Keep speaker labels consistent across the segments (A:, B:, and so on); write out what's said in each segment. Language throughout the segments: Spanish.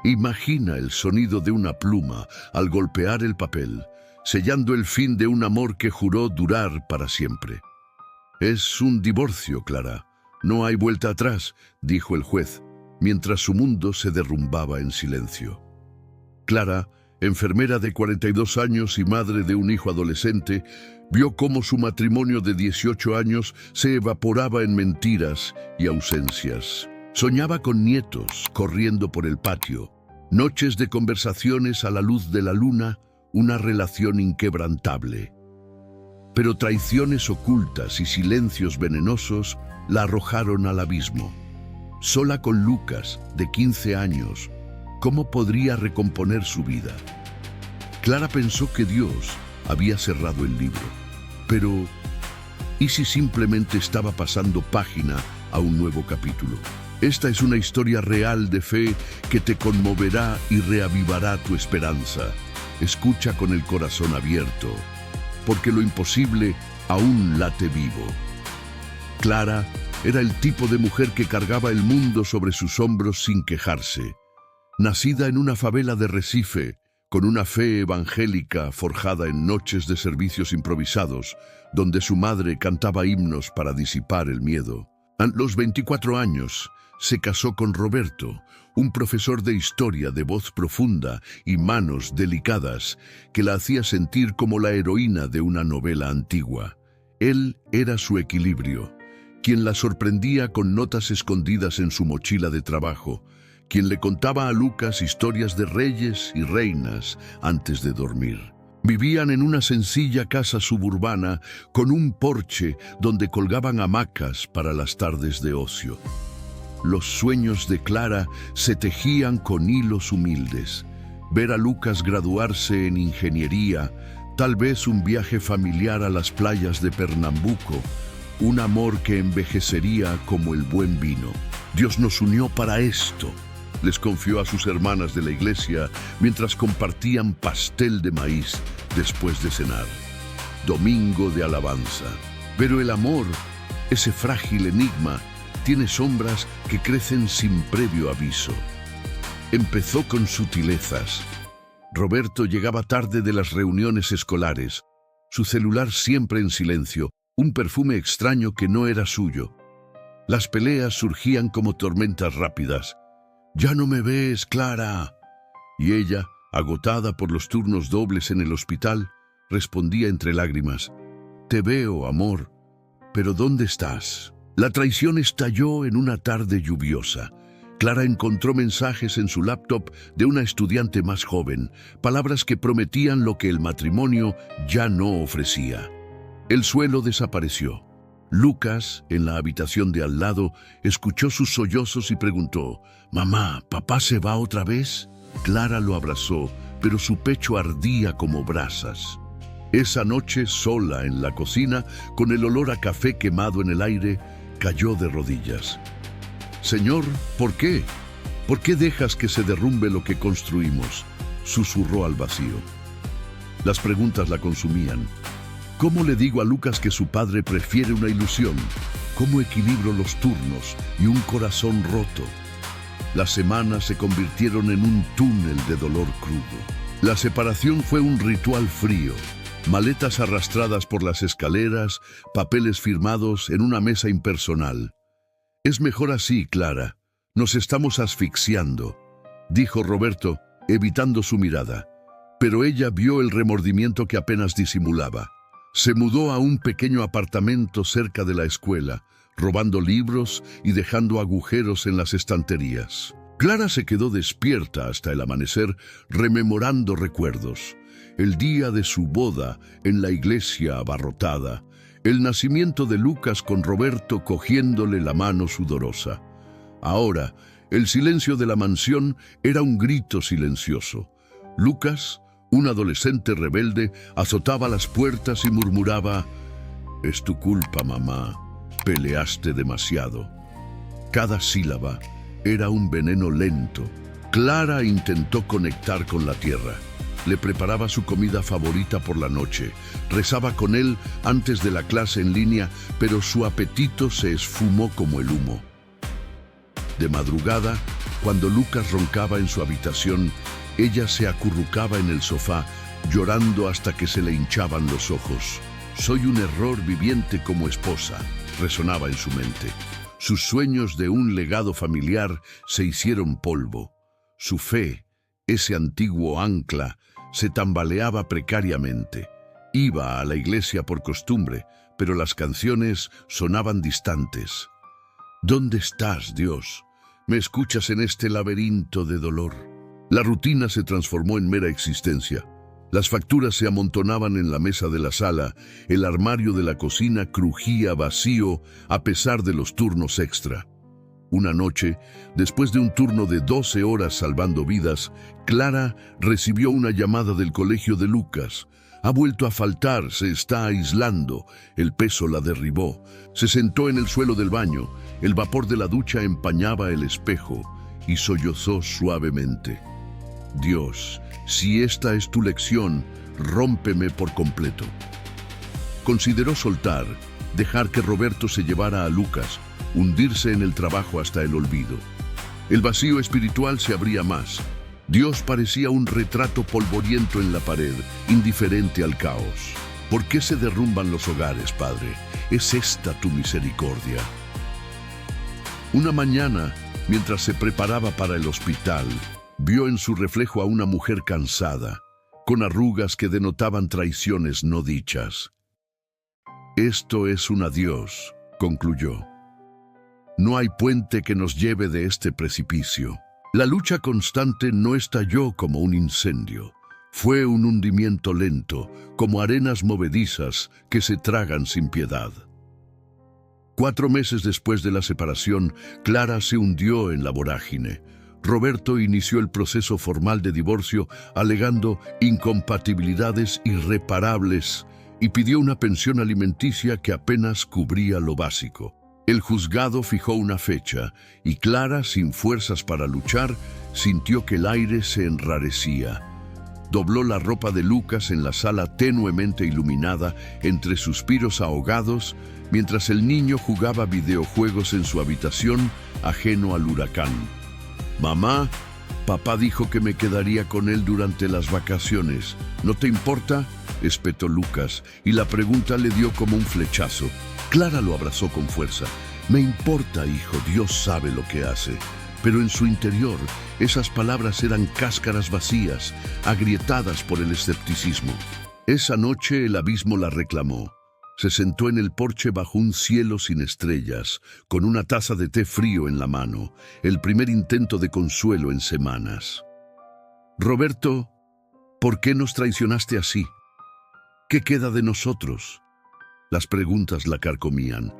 A: Imagina el sonido de una pluma al golpear el papel, sellando el fin de un amor que juró durar para siempre. «Es un divorcio, Clara. No hay vuelta atrás», dijo el juez, mientras su mundo se derrumbaba en silencio. Clara, enfermera de 42 años y madre de un hijo adolescente, vio cómo su matrimonio de 18 años se evaporaba en mentiras y ausencias. Soñaba con nietos corriendo por el patio, noches de conversaciones a la luz de la luna, una relación inquebrantable. Pero traiciones ocultas y silencios venenosos la arrojaron al abismo. Sola con Lucas, de 15 años, ¿cómo podría recomponer su vida? Clara pensó que Dios había cerrado el libro. Pero, ¿y si simplemente estaba pasando página a un nuevo capítulo? Esta es una historia real de fe que te conmoverá y reavivará tu esperanza. Escucha con el corazón abierto, porque lo imposible aún late vivo. Clara era el tipo de mujer que cargaba el mundo sobre sus hombros sin quejarse. Nacida en una favela de Recife, con una fe evangélica forjada en noches de servicios improvisados, donde su madre cantaba himnos para disipar el miedo. A los 24 años, se casó con Roberto, un profesor de historia de voz profunda y manos delicadas que la hacía sentir como la heroína de una novela antigua. Él era su equilibrio, quien la sorprendía con notas escondidas en su mochila de trabajo, quien le contaba a Lucas historias de reyes y reinas antes de dormir. Vivían en una sencilla casa suburbana con un porche donde colgaban hamacas para las tardes de ocio. Los sueños de Clara se tejían con hilos humildes. Ver a Lucas graduarse en ingeniería, tal vez un viaje familiar a las playas de Pernambuco, un amor que envejecería como el buen vino. Dios nos unió para esto, les confió a sus hermanas de la iglesia mientras compartían pastel de maíz después de cenar. Domingo de alabanza. Pero el amor, ese frágil enigma, tiene sombras que crecen sin previo aviso. Empezó con sutilezas. Roberto llegaba tarde de las reuniones escolares, su celular siempre en silencio, un perfume extraño que no era suyo. Las peleas surgían como tormentas rápidas. «Ya no me ves, Clara». Y ella, agotada por los turnos dobles en el hospital, respondía entre lágrimas: «Te veo, amor, pero ¿dónde estás?». La traición estalló en una tarde lluviosa. Clara encontró mensajes en su laptop de una estudiante más joven, palabras que prometían lo que el matrimonio ya no ofrecía. El suelo desapareció. Lucas, en la habitación de al lado, escuchó sus sollozos y preguntó: «Mamá, ¿papá se va otra vez?». Clara lo abrazó, pero su pecho ardía como brasas. Esa noche, sola en la cocina, con el olor a café quemado en el aire, cayó de rodillas. «Señor, ¿por qué? ¿Por qué dejas que se derrumbe lo que construimos?», susurró al vacío. Las preguntas la consumían. ¿Cómo le digo a Lucas que su padre prefiere una ilusión? ¿Cómo equilibro los turnos y un corazón roto? Las semanas se convirtieron en un túnel de dolor crudo. La separación fue un ritual frío. Maletas arrastradas por las escaleras, papeles firmados en una mesa impersonal. «Es mejor así, Clara. Nos estamos asfixiando», dijo Roberto, evitando su mirada. Pero ella vio el remordimiento que apenas disimulaba. Se mudó a un pequeño apartamento cerca de la escuela, robando libros y dejando agujeros en las estanterías. Clara se quedó despierta hasta el amanecer, rememorando recuerdos. El día de su boda en la iglesia abarrotada, el nacimiento de Lucas con Roberto cogiéndole la mano sudorosa. Ahora, el silencio de la mansión era un grito silencioso. Lucas, un adolescente rebelde, azotaba las puertas y murmuraba: «Es tu culpa, mamá. Peleaste demasiado». Cada sílaba era un veneno lento. Clara intentó conectar con la tierra. Le preparaba su comida favorita por la noche. Rezaba con él antes de la clase en línea, pero su apetito se esfumó como el humo. De madrugada, Cuando Lucas roncaba en su habitación, ella se acurrucaba en el sofá, llorando hasta que se le hinchaban los ojos. «Soy un error viviente como esposa», resonaba en su mente. Sus sueños de un legado familiar se hicieron polvo. Su fe, ese antiguo ancla, se tambaleaba precariamente. Iba a la iglesia por costumbre, pero las canciones sonaban distantes. «¿Dónde estás, Dios? ¿Me escuchas en este laberinto de dolor?» La rutina se transformó en mera existencia. Las facturas se amontonaban en la mesa de la sala, el armario de la cocina crujía vacío a pesar de los turnos extra. Una noche, después de un turno de 12 horas salvando vidas, Clara recibió una llamada del colegio de Lucas. «Ha vuelto a faltar, se está aislando». El peso la derribó. Se sentó en el suelo del baño. El vapor de la ducha empañaba el espejo y sollozó suavemente. «Dios, si esta es tu lección, rómpeme por completo». Consideró soltar, dejar que Roberto se llevara a Lucas, hundirse en el trabajo hasta el olvido. El vacío espiritual se abría más. Dios parecía un retrato polvoriento en la pared, indiferente al caos. ¿Por qué se derrumban los hogares, Padre? ¿Es esta tu misericordia? Una mañana, mientras se preparaba para el hospital, vio en su reflejo a una mujer cansada, con arrugas que denotaban traiciones no dichas. «Esto es un adiós», concluyó. «No hay puente que nos lleve de este precipicio». La lucha constante no estalló como un incendio. Fue un hundimiento lento, como arenas movedizas que se tragan sin piedad. 4 meses después de la separación, Clara se hundió en la vorágine. Roberto inició el proceso formal de divorcio alegando incompatibilidades irreparables y pidió una pensión alimenticia que apenas cubría lo básico. El juzgado fijó una fecha y Clara, sin fuerzas para luchar, sintió que el aire se enrarecía. Dobló la ropa de Lucas en la sala tenuemente iluminada entre suspiros ahogados, mientras el niño jugaba videojuegos en su habitación, ajeno al huracán. «Mamá, papá dijo que me quedaría con él durante las vacaciones. ¿No te importa?», espetó Lucas, y la pregunta le dio como un flechazo. Clara lo abrazó con fuerza. «Me importa, hijo, Dios sabe lo que hace». Pero en su interior, esas palabras eran cáscaras vacías, agrietadas por el escepticismo. Esa noche el abismo la reclamó. Se sentó en el porche bajo un cielo sin estrellas, con una taza de té frío en la mano, el primer intento de consuelo en semanas. «Roberto, ¿por qué nos traicionaste así? ¿Qué queda de nosotros?». Las preguntas la carcomían.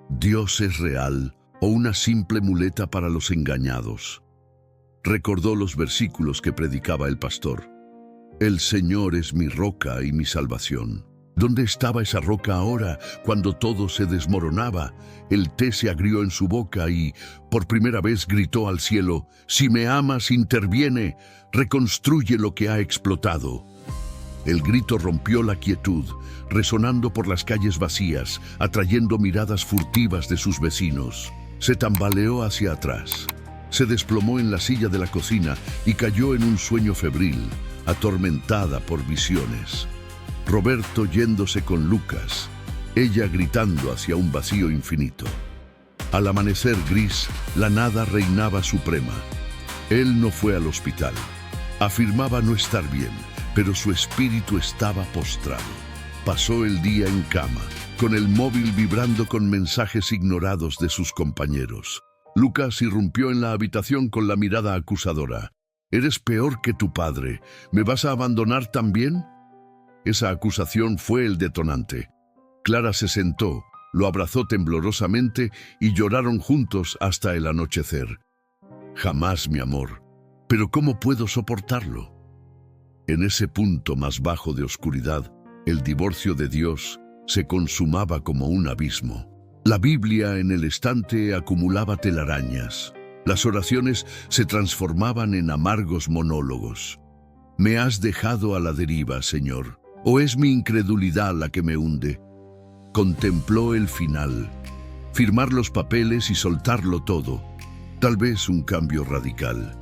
A: ¿Dios es real o una simple muleta para los engañados? Recordó los versículos que predicaba el pastor. «El Señor es mi roca y mi salvación». ¿Dónde estaba esa roca ahora, cuando todo se desmoronaba? El té se agrió en su boca y, por primera vez, gritó al cielo: «Si me amas, interviene, reconstruye lo que ha explotado». El grito rompió la quietud, resonando por las calles vacías, atrayendo miradas furtivas de sus vecinos. Se tambaleó hacia atrás. Se desplomó en la silla de la cocina y cayó en un sueño febril, atormentada por visiones. Roberto yéndose con Lucas, ella gritando hacia un vacío infinito. Al amanecer gris, la nada reinaba suprema. Él no fue al hospital. Afirmaba no estar bien, pero su espíritu estaba postrado. Pasó el día en cama, con el móvil vibrando con mensajes ignorados de sus compañeros. Lucas irrumpió en la habitación con la mirada acusadora. «Eres peor que tu padre. ¿Me vas a abandonar también?». Esa acusación fue el detonante. Clara se sentó, lo abrazó temblorosamente y lloraron juntos hasta el anochecer. «Jamás, mi amor. Pero ¿cómo puedo soportarlo?». En ese punto más bajo de oscuridad, el divorcio de Dios se consumaba como un abismo. La Biblia en el estante acumulaba telarañas. Las oraciones se transformaban en amargos monólogos. «Me has dejado a la deriva, Señor. ¿O es mi incredulidad la que me hunde?». Contempló el final. Firmar los papeles y soltarlo todo. tal vez un cambio radical.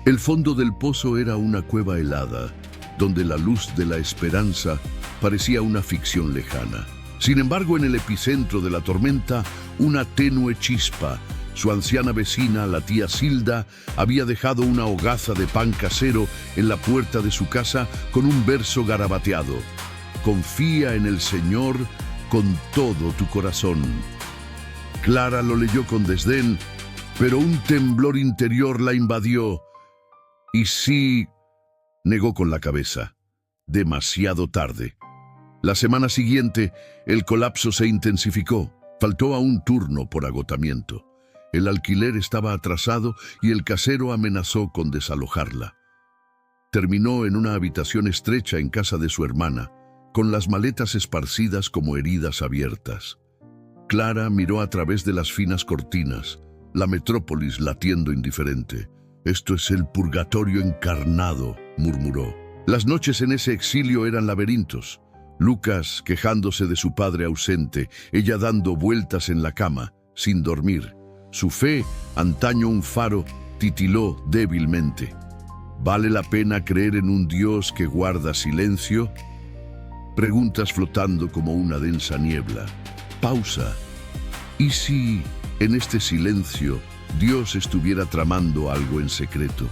A: El fondo del pozo era una cueva helada, donde la luz de la esperanza parecía una ficción lejana. Sin embargo, en el epicentro de la tormenta, una tenue chispa. Su anciana vecina, la tía Silda, había dejado una hogaza de pan casero en la puerta de su casa con un verso garabateado: confía en el Señor con todo tu corazón. Clara lo leyó con desdén, pero un temblor interior la invadió. Y sí, negó con la cabeza. Demasiado tarde. La semana siguiente, el colapso se intensificó. Faltó a un turno por agotamiento. El alquiler estaba atrasado y el casero amenazó con desalojarla. Terminó en una habitación estrecha en casa de su hermana, con las maletas esparcidas como heridas abiertas. Clara miró a través de las finas cortinas, la metrópolis latiendo indiferente. «Esto es el purgatorio encarnado», murmuró. Las noches en ese exilio eran laberintos. Lucas quejándose de su padre ausente, ella dando vueltas en la cama, sin dormir. Su fe, antaño un faro, titiló débilmente. ¿Vale la pena creer en un Dios que guarda silencio? Preguntas flotando como una densa niebla. Pausa. ¿Y si, en este silencio, Dios estuviera tramando algo en secreto?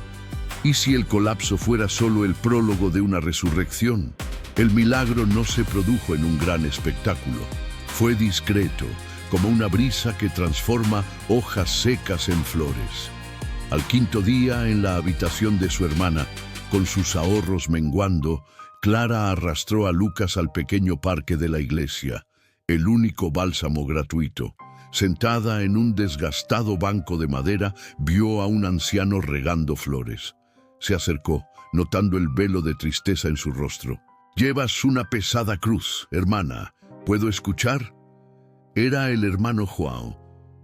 A: ¿Y si el colapso fuera solo el prólogo de una resurrección? El milagro no se produjo en un gran espectáculo. Fue discreto, como una brisa que transforma hojas secas en flores. Al quinto día, en la habitación de su hermana, con sus ahorros menguando, Clara arrastró a Lucas al pequeño parque de la iglesia, el único bálsamo gratuito. Sentada en un desgastado banco de madera, vio a un anciano regando flores. Se acercó, notando el velo de tristeza en su rostro. «Llevas una pesada cruz, hermana. ¿Puedo escuchar?» Era el hermano João,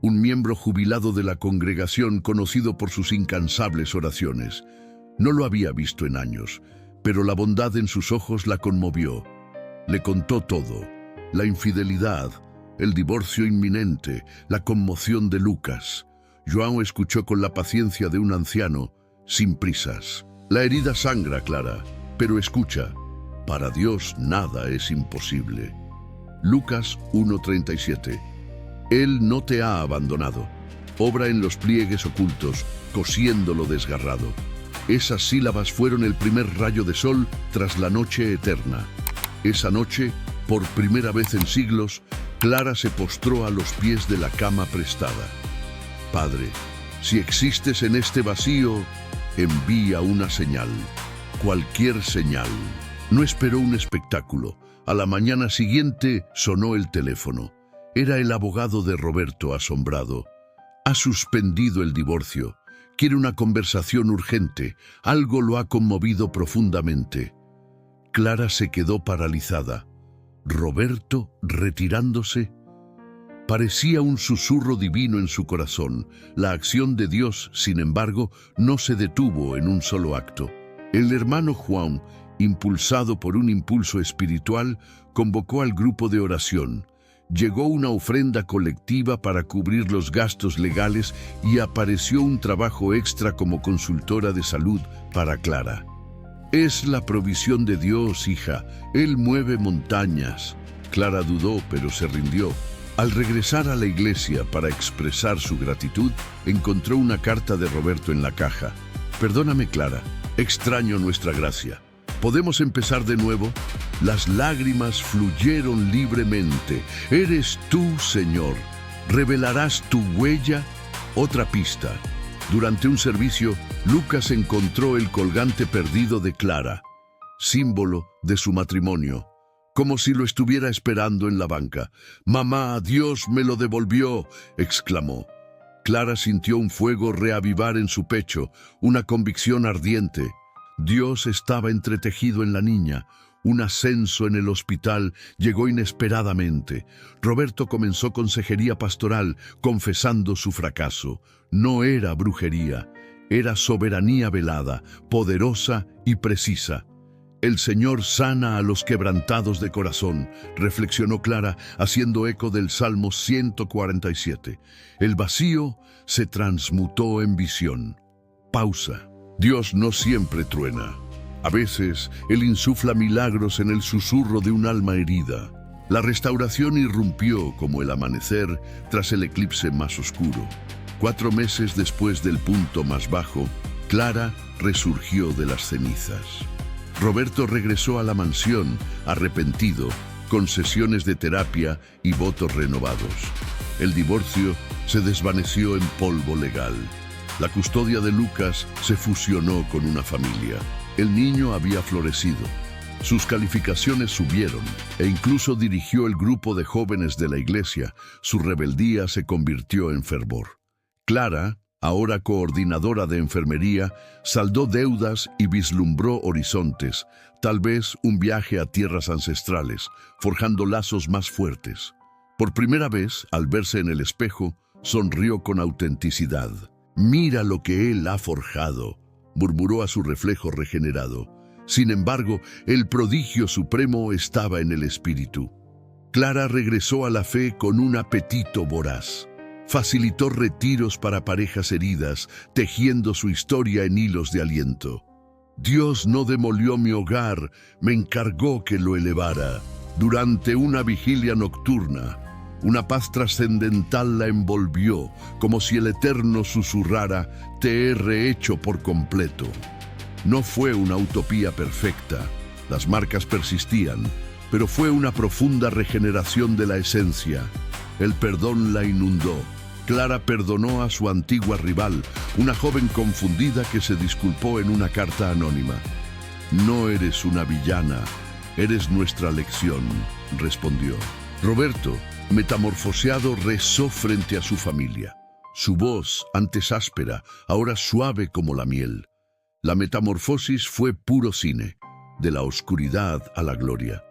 A: un miembro jubilado de la congregación conocido por sus incansables oraciones. No lo había visto en años, pero la bondad en sus ojos la conmovió. Le contó todo: la infidelidad, el divorcio inminente, la conmoción de Lucas. João escuchó con la paciencia de un anciano, sin prisas. «La herida sangra, Clara, pero escucha. Para Dios nada es imposible». Lucas 1:37. Él no te ha abandonado. Obra en los pliegues ocultos, cosiendo lo desgarrado. Esas sílabas fueron el primer rayo de sol tras la noche eterna. Esa noche, por primera vez en siglos, Clara se postró a los pies de la cama prestada. «Padre, si existes en este vacío, envía una señal, cualquier señal». No esperó un espectáculo. A la mañana siguiente sonó el teléfono. Era el abogado de Roberto, asombrado. «Ha suspendido el divorcio. Quiere una conversación urgente. Algo lo ha conmovido profundamente». Clara se quedó paralizada. ¿Roberto retirándose? Parecía un susurro divino en su corazón. La acción de Dios, sin embargo, no se detuvo en un solo acto. El hermano João, impulsado por un impulso espiritual, convocó al grupo de oración. Llegó una ofrenda colectiva para cubrir los gastos legales y apareció un trabajo extra como consultora de salud para Clara. «Es la provisión de Dios, hija. Él mueve montañas». Clara dudó, pero se rindió. Al regresar a la iglesia para expresar su gratitud, encontró una carta de Roberto en la caja. «Perdóname, Clara. Extraño nuestra gracia. ¿Podemos empezar de nuevo?» Las lágrimas fluyeron libremente. «Eres tú, Señor. ¿Revelarás tu huella?» Otra pista. Durante un servicio, Lucas encontró el colgante perdido de Clara, símbolo de su matrimonio, como si lo estuviera esperando en la banca. «Mamá, Dios me lo devolvió», exclamó. Clara sintió un fuego reavivar en su pecho, una convicción ardiente. Dios estaba entretejido en la niña. Un ascenso en el hospital llegó inesperadamente. Roberto comenzó consejería pastoral, confesando su fracaso. No era brujería, era soberanía velada, poderosa y precisa. El Señor sana a los quebrantados de corazón, reflexionó Clara, haciendo eco del Salmo 147. El vacío se transmutó en visión. Pausa. Dios no siempre truena. A veces, Él insufla milagros en el susurro de un alma herida. La restauración irrumpió como el amanecer tras el eclipse más oscuro. 4 meses después del punto más bajo, Clara resurgió de las cenizas. Roberto regresó a la mansión, arrepentido, con sesiones de terapia y votos renovados. El divorcio se desvaneció en polvo legal. La custodia de Lucas se fusionó con una familia. El niño había florecido. Sus calificaciones subieron e incluso dirigió el grupo de jóvenes de la iglesia. Su rebeldía se convirtió en fervor. Clara, ahora coordinadora de enfermería, saldó deudas y vislumbró horizontes, tal vez un viaje a tierras ancestrales, forjando lazos más fuertes. Por primera vez, al verse en el espejo, sonrió con autenticidad. «Mira lo que él ha forjado», murmuró a su reflejo regenerado. Sin embargo, el prodigio supremo estaba en el espíritu. Clara regresó a la fe con un apetito voraz. Facilitó retiros para parejas heridas, tejiendo su historia en hilos de aliento. Dios no demolió mi hogar, me encargó que lo elevara. Durante una vigilia nocturna, una paz trascendental la envolvió, como si el Eterno susurrara: «Te he rehecho por completo». No fue una utopía perfecta, las marcas persistían, pero fue una profunda regeneración de la esencia. El perdón la inundó. Clara perdonó a su antigua rival, una joven confundida que se disculpó en una carta anónima. «No eres una villana, eres nuestra lección», respondió. Roberto, metamorfoseado, rezó frente a su familia. Su voz, antes áspera, ahora suave como la miel. La metamorfosis fue puro cine, de la oscuridad a la gloria.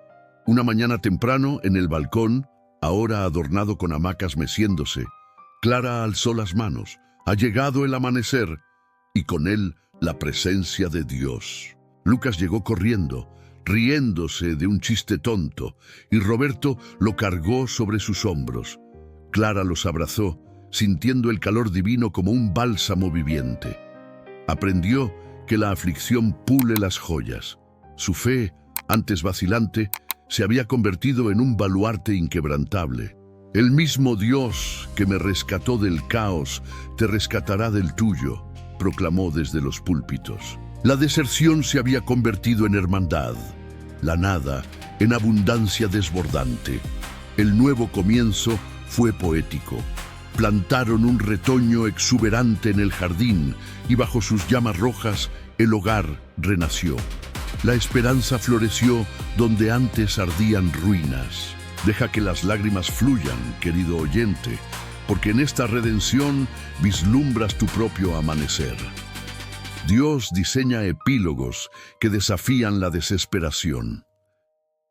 A: Una mañana temprano, en el balcón, ahora adornado con hamacas meciéndose, Clara alzó las manos. Ha llegado el amanecer, y con él la presencia de Dios. Lucas llegó corriendo, riéndose de un chiste tonto, y Roberto lo cargó sobre sus hombros. Clara los abrazó, sintiendo el calor divino como un bálsamo viviente. Aprendió que la aflicción pule las joyas. Su fe, antes vacilante, se había convertido en un baluarte inquebrantable. El mismo Dios que me rescató del caos, te rescatará del tuyo, proclamó desde los púlpitos. La deserción se había convertido en hermandad, la nada en abundancia desbordante. El nuevo comienzo fue poético. Plantaron un retoño exuberante en el jardín y bajo sus llamas rojas el hogar renació. La esperanza floreció donde antes ardían ruinas. Deja que las lágrimas fluyan, querido oyente, porque en esta redención vislumbras tu propio amanecer. Dios diseña epílogos que desafían la desesperación.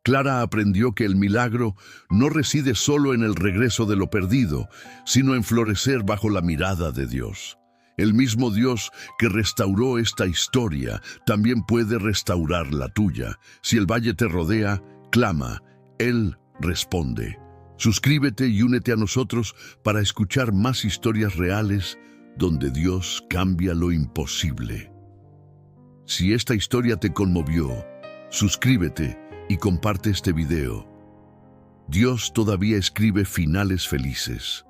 A: Clara aprendió que el milagro no reside solo en el regreso de lo perdido, sino en florecer bajo la mirada de Dios. El mismo Dios que restauró esta historia también puede restaurar la tuya. Si el valle te rodea, clama, Él responde. Suscríbete y únete a nosotros para escuchar más historias reales donde Dios cambia lo imposible. Si esta historia te conmovió, suscríbete y comparte este video. Dios todavía escribe finales felices.